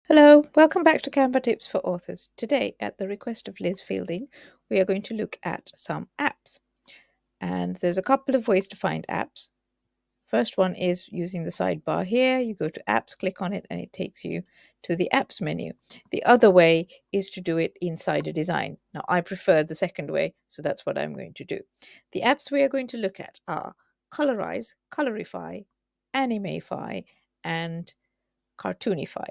Hello, welcome back to Canva Tips for Authors. Today, at the request of Liz Fielding, we are going to look at some apps. And there's a couple of ways to find apps. First one is using the sidebar here. You go to apps, click on it, and it takes you to the apps menu. The other way is to do it inside a design. Now, I prefer the second way, so that's what I'm going to do. The apps we are going to look at are Colorize, Colorify, Animeify, and Cartoonify.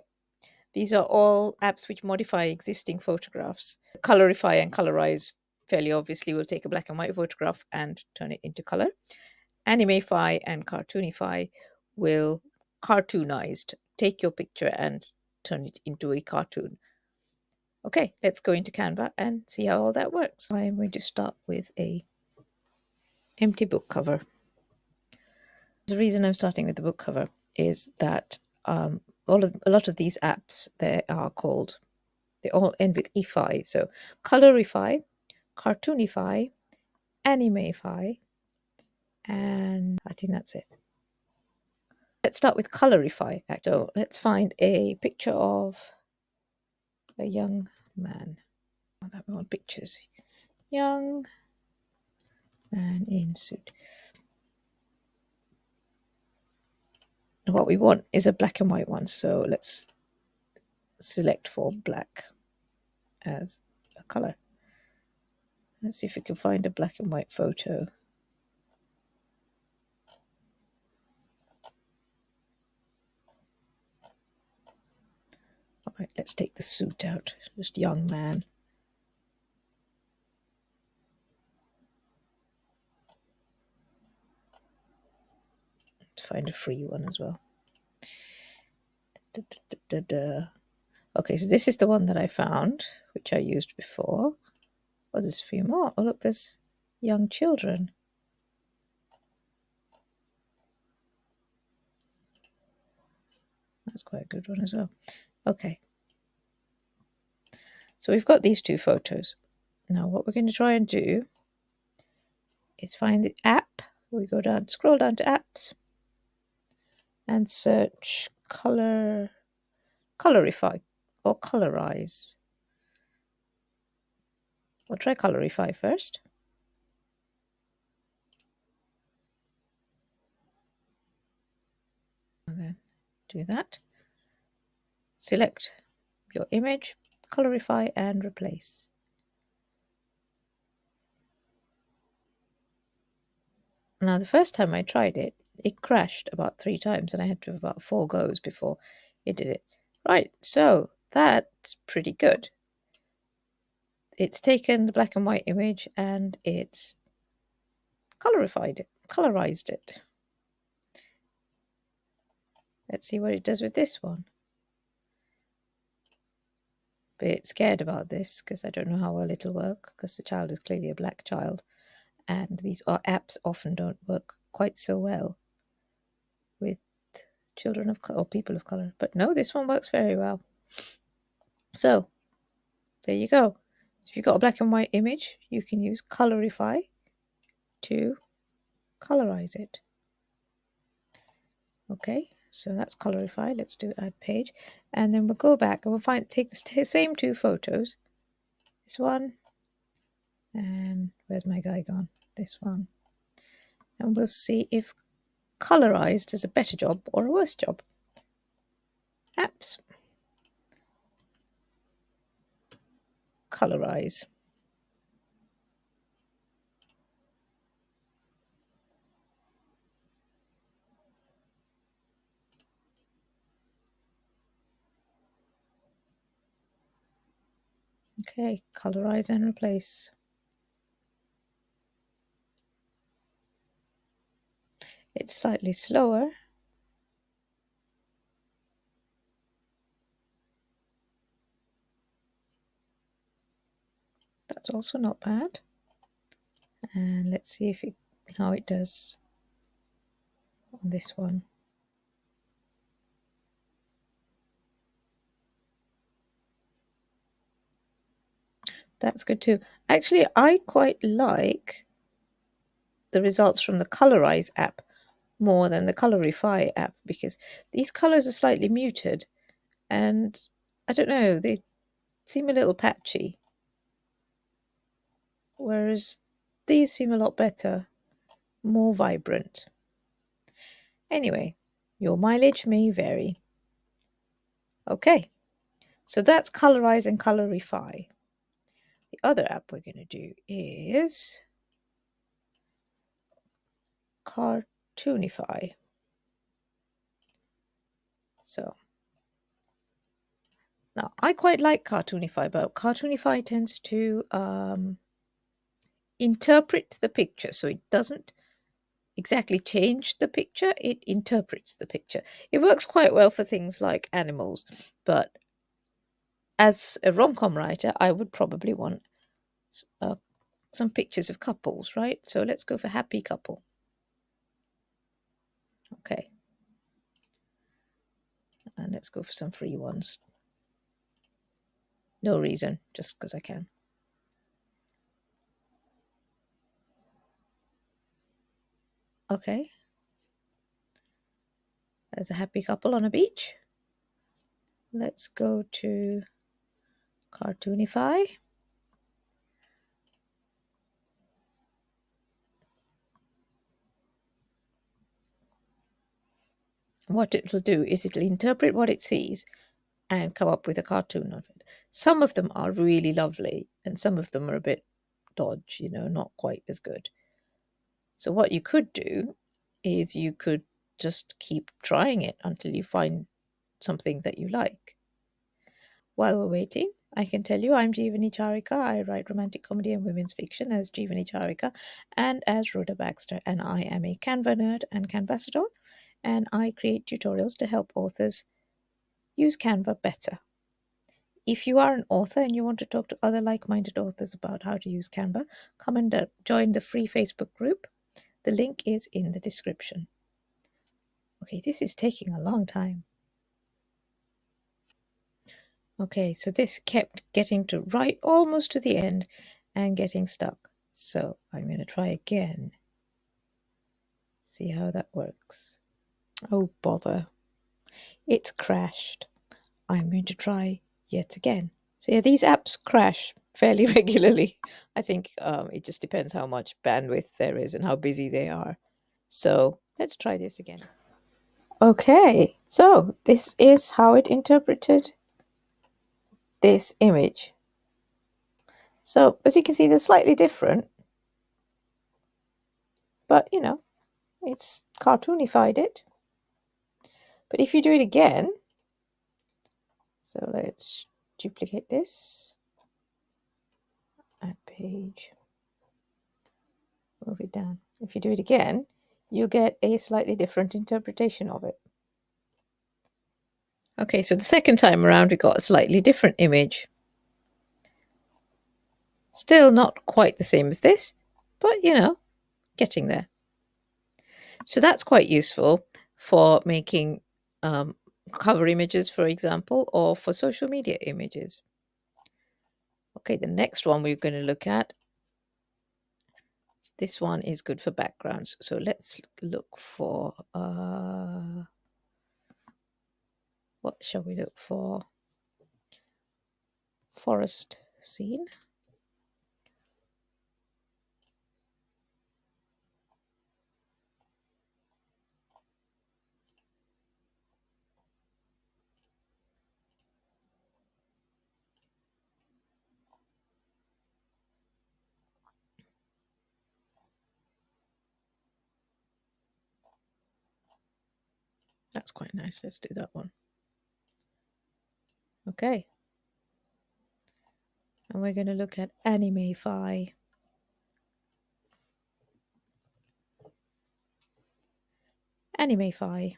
These are all apps which modify existing photographs. Colorify and Colorize fairly obviously will take a black and white photograph and turn it into color. Animeify and Cartoonify will cartoonized take your picture and turn it into a cartoon. Okay, let's go into Canva and see how all that works. I'm going to start with a empty book cover. The reason I'm starting with the book cover is that a lot of these apps, they all end with ify. So Colorify, Cartoonify, Animeify, and I think that's it. Let's start with Colorify. So let's find a picture of a young man. I don't want pictures. Young man in suit. What we want is a black and white one. So let's select for black as a color. Let's see if we can find a black and white photo. All right, let's take the suit out. Just young man. Let's find a free one as well. Okay, so this is the one that I found, which I used before. Oh, there's a few more. Oh, look, there's young children. That's quite a good one as well. Okay. So we've got these two photos. Now what we're going to try and do is find the app. We go down, scroll down to apps and search Colorify or Colorize. We'll try Colorify first. And then do that. Select your image, Colorify and replace. Now, the first time I tried it, it crashed about 3 times and I had to have about 4 goes before it did it. Right, so that's pretty good. It's taken the black and white image and it's colorized it. Let's see what it does with this one. Bit scared about this because I don't know how well it'll work because the child is clearly a black child and these apps often don't work quite so well with children of color or people of color. But no, this one works very well. So there you go. So if you've got a black and white image, you can use Colorify to colorize it. Okay, so that's Colorify. Let's do add page. And then we'll go back and we'll take the same 2 photos. This one, and where's my guy gone? This one. And we'll see if colorized is a better job or a worse job. Apps. Colorize. Okay, colorize and replace. It's slightly slower. That's also not bad. And let's see if how it does on this one. That's good too. Actually, I quite like the results from the Colorize app more than the Colorify app because these colors are slightly muted and I don't know, they seem a little patchy, whereas these seem a lot better, more vibrant. Anyway, your mileage may vary. Okay, so that's Colorize and Colorify. The other app we're going to do is Cartoonify. So now I quite like Cartoonify, but Cartoonify tends to interpret the picture. So it doesn't exactly change the picture, it interprets the picture. It works quite well for things like animals, but as a rom-com writer, I would probably want some pictures of couples, right? So let's go for happy couple. Okay. And let's go for some free ones. No reason, just because I can. Okay. There's a happy couple on a beach. Let's go to Cartoonify. What it will do is it'll interpret what it sees and come up with a cartoon of it. Some of them are really lovely and some of them are a bit dodge, not quite as good. So what you could do is you could just keep trying it until you find something that you like. While we're waiting, I can tell you I'm Jeevani Charika. I write romantic comedy and women's fiction as Jeevani Charika and as Rhoda Baxter, and I am a Canva nerd and Canvassador, and I create tutorials to help authors use Canva better. If you are an author and you want to talk to other like-minded authors about how to use Canva, come and join the free Facebook group. The link is in the description. Okay, this is taking a long time. Okay, so this kept getting to right almost to the end and getting stuck. So I'm going to try again. See how that works. Oh, bother. It's crashed. I'm going to try yet again. So yeah, these apps crash fairly regularly. I think it just depends how much bandwidth there is and how busy they are. So let's try this again. Okay, so this is how it interpreted this image. So as you can see, they're slightly different, but it's cartoonified it. But if you do it again, so let's duplicate this, add page, move it down. If you do it again, you get a slightly different interpretation of it. Okay, so the second time around, we got a slightly different image. Still not quite the same as this, but getting there. So that's quite useful for making cover images, for example, or for social media images. Okay, the next one we're going to look at, this one is good for backgrounds. So let's look for, what shall we look for? Forest scene. That's quite nice. Let's do that one. Okay. And we're going to look at Animeify. Animeify.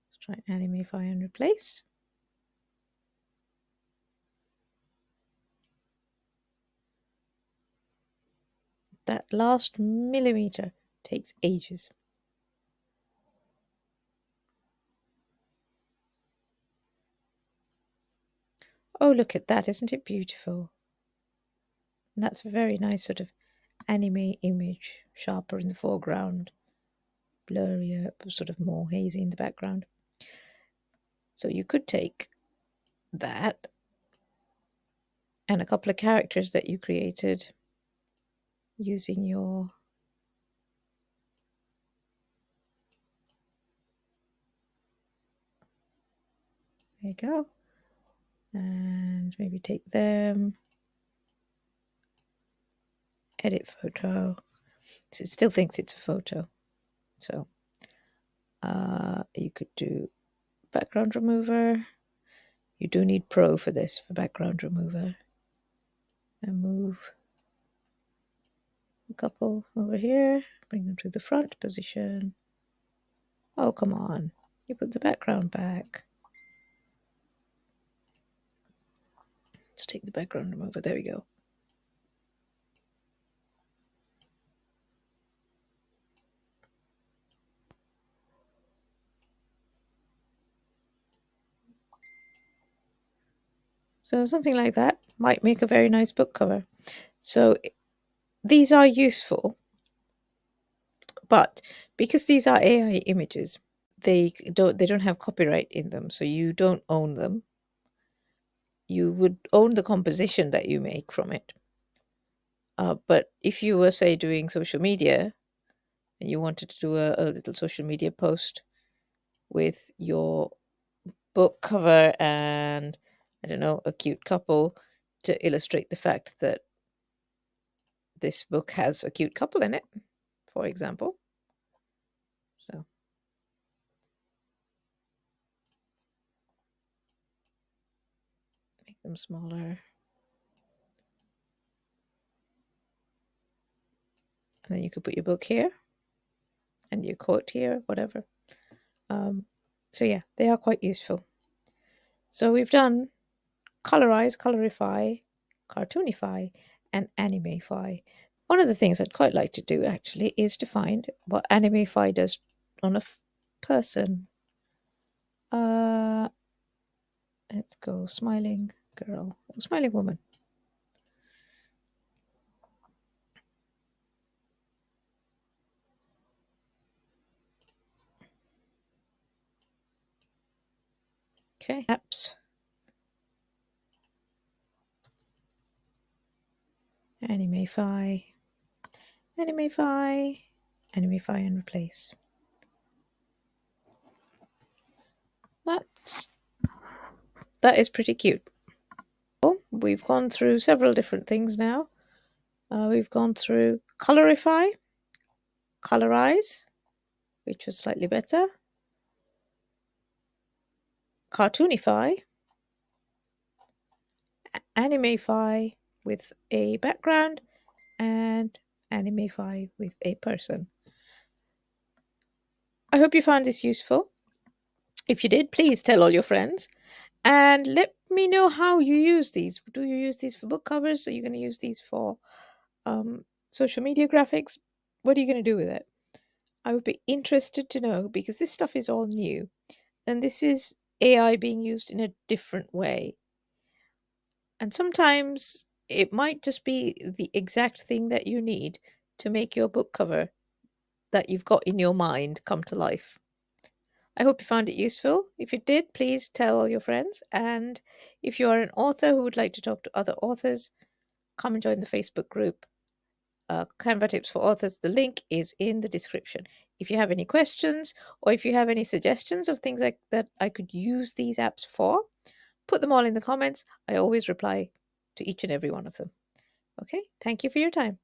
Let's try Animeify and replace. That last millimeter takes ages. Oh, look at that. Isn't it beautiful? And that's a very nice sort of anime image, sharper in the foreground, blurrier, sort of more hazy in the background. So you could take that and a couple of characters that you created using your there you go, and maybe take them, edit photo. So it still thinks it's a photo, so you could do background remover. You do need Pro for this, for background remover, and move a couple over here, bring them to the front position. Oh, come on, you put the background back. Let's take the background remover. There we go. So something like that might make a very nice book cover. So these are useful, but because these are AI images, they don't have copyright in them, so you don't own them. You would own the composition that you make from it. But if you were, say, doing social media and you wanted to do a little social media post with your book cover and, I don't know, a cute couple to illustrate the fact that this book has a cute couple in it, for example. So make them smaller. And then you could put your book here and your quote here, whatever. So yeah, they are quite useful. So we've done Colorize, Colorify, Cartoonify, and Animeify. One of the things I'd quite like to do actually is to find what Animeify does on a person. Let's go smiling girl, smiling woman. Okay, apps. Animeify, Animeify, Animeify, and replace. That is pretty cute. We've gone through several different things now. We've gone through Colorify, Colorize, which was slightly better, Cartoonify, Animeify with a background, and Animeify with a person. I hope you found this useful. If you did, please tell all your friends and let me know how you use these. Do you use these for book covers? Are you going to use these for social media graphics? What are you going to do with it? I would be interested to know, because this stuff is all new and this is AI being used in a different way. And sometimes it might just be the exact thing that you need to make your book cover that you've got in your mind come to life. I hope you found it useful. If you did, please tell all your friends. And if you are an author who would like to talk to other authors, come and join the Facebook group, Canva Tips for Authors. The link is in the description. If you have any questions or if you have any suggestions of things like that I could use these apps for, put them all in the comments. I always reply to each and every one of them. Okay, thank you for your time.